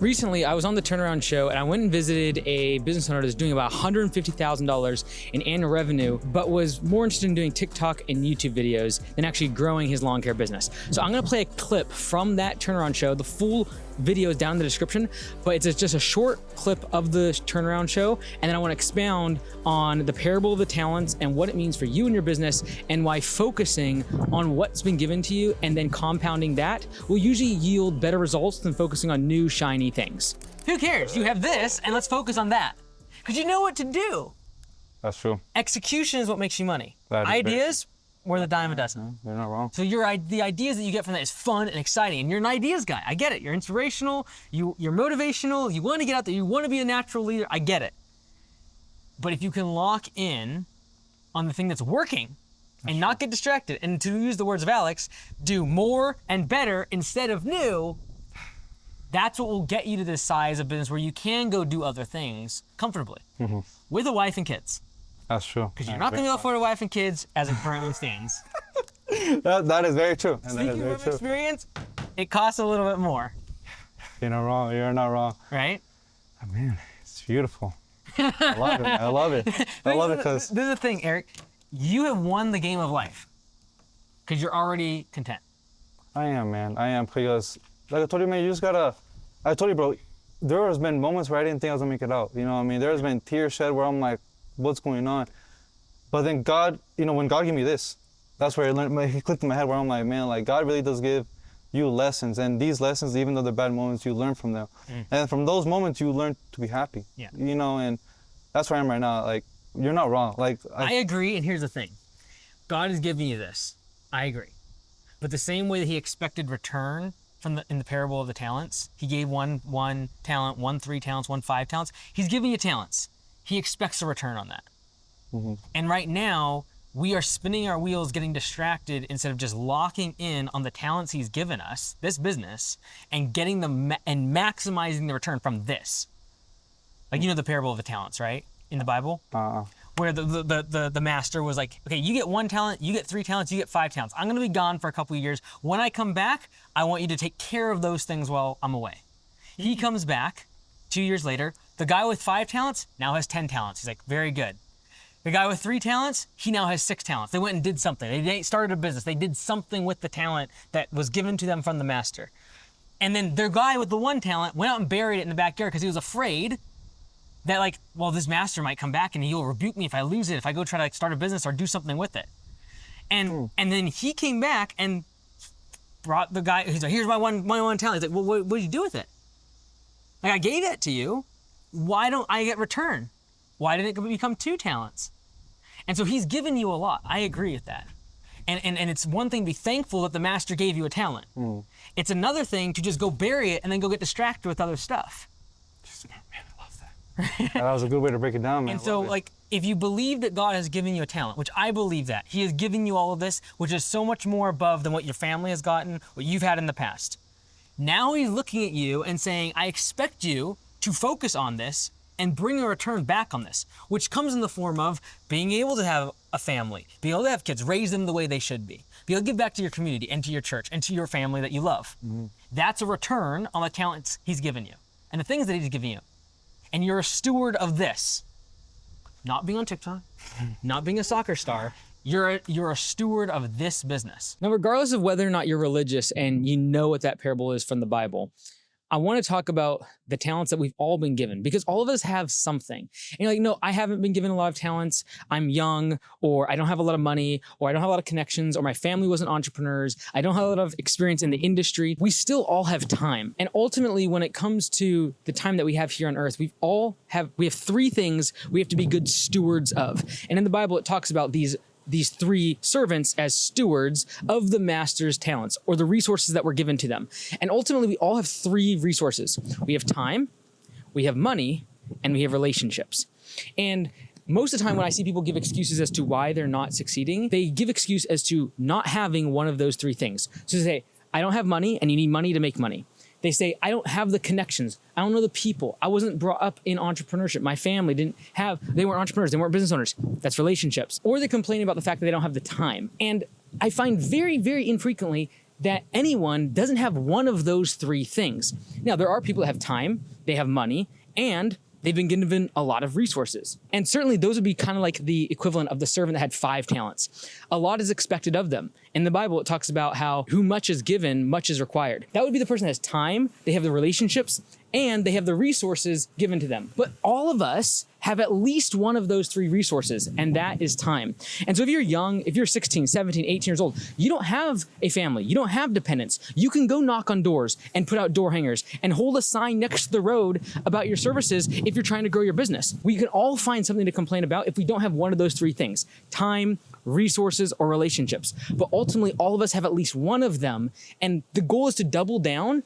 Recently, I was on the Turnaround Show and I went and visited a business owner that's doing about $150,000 in annual revenue, but was more interested in doing TikTok and YouTube videos than actually growing his lawn care business. So I'm gonna play a clip from that Turnaround Show. The full video is down in the description, but it's just a short clip of the Turnaround Show. And then I wanna expound on the parable of the talents and what it means for you and your business and why focusing on what's been given to you and then compounding that will usually yield better results than focusing on new, shiny things. Who cares? You have this and let's focus on that. Because you know what to do. That's true. Execution is what makes you money. Ideas, we're the dime a dozen. You're not wrong. So the ideas that you get from that is fun and exciting. And you're an ideas guy. I get it. You're inspirational. You're motivational. You want to get out there. You want to be a natural leader. I get it. But if you can lock in on the thing that's working and not get distracted, and to use the words of Alex, do more and better instead of new, that's what will get you to this size of business where you can go do other things comfortably with a wife and kids. That's true. Because you're not going to be able to afford a wife and kids as it currently stands. that is very true. Speaking from experience, it costs a little bit more. You're not wrong. You're not wrong. Right? Oh, man, it's beautiful. I love it. I love it. I love it because... This is the thing, Eric. You have won the game of life because you're already content. I am, man. I am, because like I told you, man, you just gotta... I told you, bro, there has been moments where I didn't think I was gonna make it out. You know what I mean? There's been tears shed where I'm like, what's going on? But then God, you know, when God gave me this, that's where he clicked in my head where I'm like, man, like God really does give you lessons. And these lessons, even though they're bad moments, you learn from them. And from those moments, you learn to be happy. Yeah. You know, and that's where I am right now. Like, you're not wrong. Like I agree, and here's the thing. God has given you this. I agree. But the same way that he expected return in the parable of the talents, he gave one talent, one 3 talents, one 5 talents. He's giving you talents. He expects a return on that. And right now, we are spinning our wheels, getting distracted instead of just locking in on the talents he's given us, this business, and getting them and maximizing the return from this. Like, you know the parable of the talents, right? In the Bible? Where the master was like, okay, you get 1 talent, you get 3 talents, you get 5 talents. I'm gonna be gone for a couple of years. When I come back, I want you to take care of those things while I'm away. He comes back 2 years later. The guy with 5 talents now has 10 talents. He's like, very good. The guy with 3 talents, he now has 6 talents. They went and did something. They started a business. They did something with the talent that was given to them from the master. And then their guy with the 1 talent went out and buried it in the backyard because he was afraid that, like, well, this master might come back and he'll rebuke me if I lose it, if I go try to, like, start a business or do something with it. And then he came back and brought the guy, he's like, here's my one talent. He's like, well, what did you do with it? Like, I gave it to you. Why don't I get return? Why did it become 2 talents? And so he's given you a lot. I agree with that. And it's one thing to be thankful that the master gave you a talent. It's another thing to just go bury it and then go get distracted with other stuff. Man, I love that. That was a good way to break it down, man. And so, like, if you believe that God has given you a talent, which I believe that, he has given you all of this, which is so much more above than what your family has gotten, what you've had in the past. Now he's looking at you and saying, I expect you to focus on this and bring a return back on this, which comes in the form of being able to have a family, being able to have kids, raise them the way they should be able to give back to your community and to your church and to your family that you love. That's a return on the talents he's given you and the things that he's given you. And you're a steward of this. Not being on TikTok, not being a soccer star, you're a steward of this business. Now, regardless of whether or not you're religious and you know what that parable is from the Bible, I want to talk about the talents that we've all been given, because all of us have something. And you're like, no, I haven't been given a lot of talents. I'm young, or I don't have a lot of money, or I don't have a lot of connections, or my family wasn't entrepreneurs. I don't have a lot of experience in the industry. We still all have time. And ultimately, when it comes to the time that we have here on earth, we have 3 things we have to be good stewards of. And in the Bible, it talks about these 3 servants as stewards of the master's talents, or the resources that were given to them. And ultimately, we all have 3 resources. We have time, we have money, and we have relationships. And most of the time when I see people give excuses as to why they're not succeeding, they give excuse as to not having one of those 3 things. So they say, I don't have money, and you need money to make money. They say, I don't have the connections. I don't know the people. I wasn't brought up in entrepreneurship. My family they weren't entrepreneurs. They weren't business owners. That's relationships. Or they complain about the fact that they don't have the time. And I find very, very infrequently that anyone doesn't have one of those three things. Now, there are people that have time, they have money, and they've been given a lot of resources. And certainly those would be kind of like the equivalent of the servant that had 5 talents. A lot is expected of them. In the Bible, it talks about how who much is given, much is required. That would be the person that has time, they have the relationships, and they have the resources given to them. But all of us have at least one of those 3 resources, and that is time. And so if you're young, if you're 16, 17, 18 years old, you don't have a family, you don't have dependents, you can go knock on doors and put out door hangers and hold a sign next to the road about your services if you're trying to grow your business. We can all find something to complain about if we don't have one of those 3 things: time, resources, or relationships. But ultimately, all of us have at least one of them, and the goal is to double down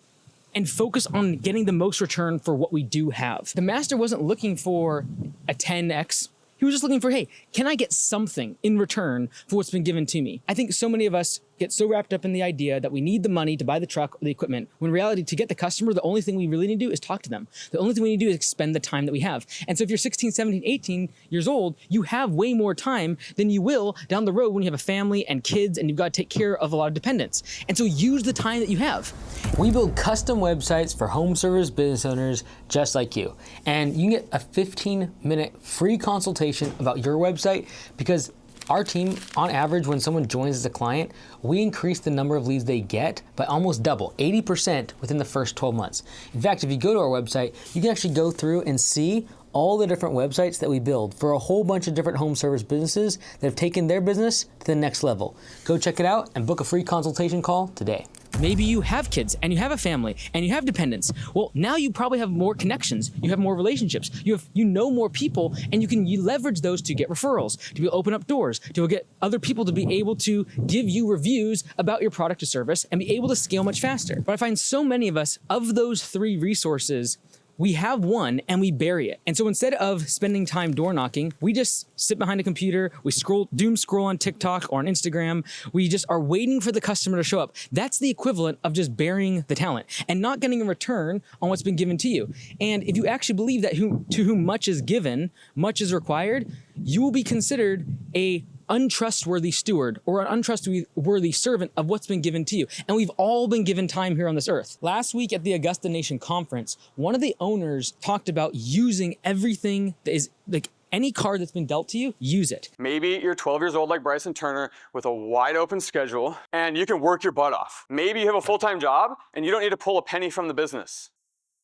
and focus on getting the most return for what we do have. The master wasn't looking for a 10x. He was just looking for, hey, can I get something in return for what's been given to me? I think so many of us get so wrapped up in the idea that we need the money to buy the truck or the equipment, when in reality, to get the customer, the only thing we really need to do is talk to them. The only thing we need to do is spend the time that we have. And so if you're 16, 17, 18 years old, you have way more time than you will down the road when you have a family and kids and you've got to take care of a lot of dependents. And so use the time that you have. We build custom websites for home service business owners just like you. And you can get a 15-minute free consultation about your website, because our team, on average, when someone joins as a client, we increase the number of leads they get by almost double, 80% within the first 12 months. In fact, if you go to our website, you can actually go through and see all the different websites that we build for a whole bunch of different home service businesses that have taken their business to the next level. Go check it out and book a free consultation call today. Maybe you have kids and you have a family and you have dependents. Well, now you probably have more connections. You have more relationships. You know more people, and you leverage those to get referrals, to open up doors, to get other people to be able to give you reviews about your product or service and be able to scale much faster. But I find so many of us, of those 3 resources, we have one and we bury it. And so instead of spending time door knocking, we just sit behind a computer, we doom scroll on TikTok or on Instagram. We just are waiting for the customer to show up. That's the equivalent of just burying the talent and not getting a return on what's been given to you. And if you actually believe that to whom much is given, much is required, you will be considered a untrustworthy steward or an untrustworthy servant of what's been given to you. And we've all been given time here on this earth. Last week at the Augusta Nation Conference, one of the owners talked about using everything that is like any card that's been dealt to you, use it. Maybe you're 12 years old like Bryson Turner with a wide open schedule and you can work your butt off. Maybe you have a full-time job and you don't need to pull a penny from the business,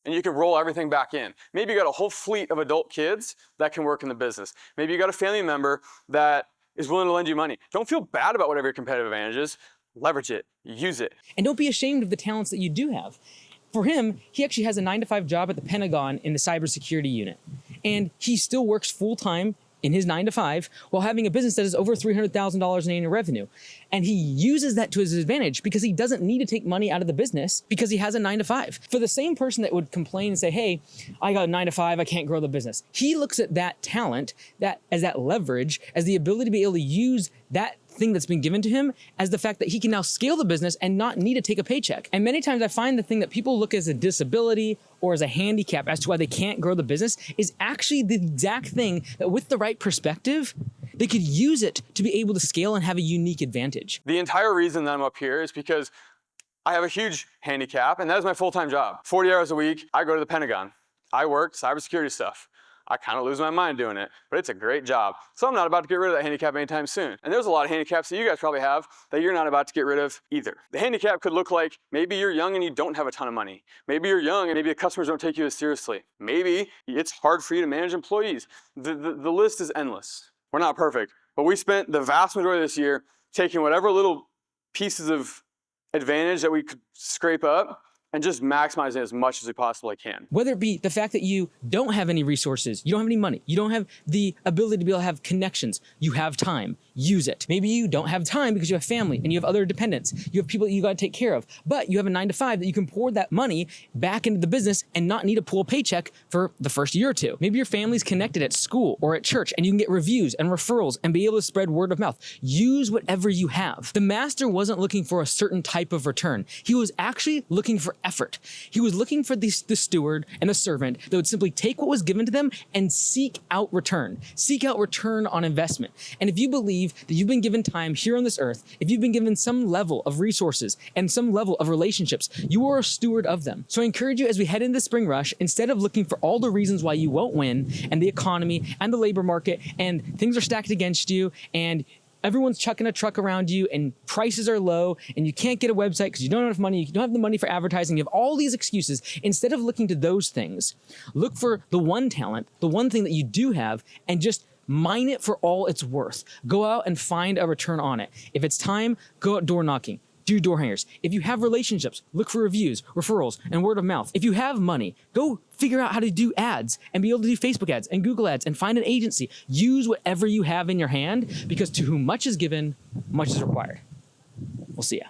and you can roll everything back in. Maybe you got a whole fleet of adult kids that can work in the business. Maybe you got a family member that is willing to lend you money. Don't feel bad about whatever your competitive advantage is. Leverage it, use it. And don't be ashamed of the talents that you do have. For him, he actually has a 9-to-5 job at the Pentagon in the cybersecurity unit. And he still works full-time in his 9-to-5 while having a business that is over $300,000 in annual revenue. And he uses that to his advantage because he doesn't need to take money out of the business because he has a 9-to-5. For the same person that would complain and say, hey, I got a 9-to-5, I can't grow the business. He looks at that talent, as that leverage, as the ability to be able to use that thing that's been given to him as the fact that he can now scale the business and not need to take a paycheck. And many times I find the thing that people look as a disability or as a handicap as to why they can't grow the business is actually the exact thing that with the right perspective, they could use it to be able to scale and have a unique advantage. The entire reason that I'm up here is because I have a huge handicap, and that is my full-time job. 40 hours a week, I go to the Pentagon. I work cybersecurity stuff. I kind of lose my mind doing it, but it's a great job. So I'm not about to get rid of that handicap anytime soon. And there's a lot of handicaps that you guys probably have that you're not about to get rid of either. The handicap could look like maybe you're young and you don't have a ton of money. Maybe you're young and maybe the customers don't take you as seriously. Maybe it's hard for you to manage employees. The list is endless. We're not perfect, but we spent the vast majority of this year taking whatever little pieces of advantage that we could scrape up and just maximize it as much as we possibly can. Whether it be the fact that you don't have any resources, you don't have any money, you don't have the ability to be able to have connections, you have time, use it. Maybe you don't have time because you have family and you have other dependents, you have people that you gotta take care of, but you have a 9-to-5 that you can pour that money back into the business and not need to pull a paycheck for the first year or two. Maybe your family's connected at school or at church and you can get reviews and referrals and be able to spread word of mouth. Use whatever you have. The master wasn't looking for a certain type of return. He was actually looking for effort. He was looking for the steward and the servant that would simply take what was given to them and seek out return on investment. And if you believe believe that you've been given time here on this earth, if you've been given some level of resources and some level of relationships, you are a steward of them. So I encourage you as we head into the spring rush, instead of looking for all the reasons why you won't win and the economy and the labor market and things are stacked against you and everyone's chucking a truck around you and prices are low and you can't get a website because you don't have enough money, you don't have the money for advertising, you have all these excuses. Instead of looking to those things, look for the one talent, the one thing that you do have, and just mine it for all it's worth. Go out and find a return on it. If it's time, go out door knocking. Do door hangers. If you have relationships, look for reviews, referrals, and word of mouth. If you have money, go figure out how to do ads and be able to do Facebook ads and Google ads and find an agency. Use whatever you have in your hand, because to whom much is given, much is required. We'll see ya.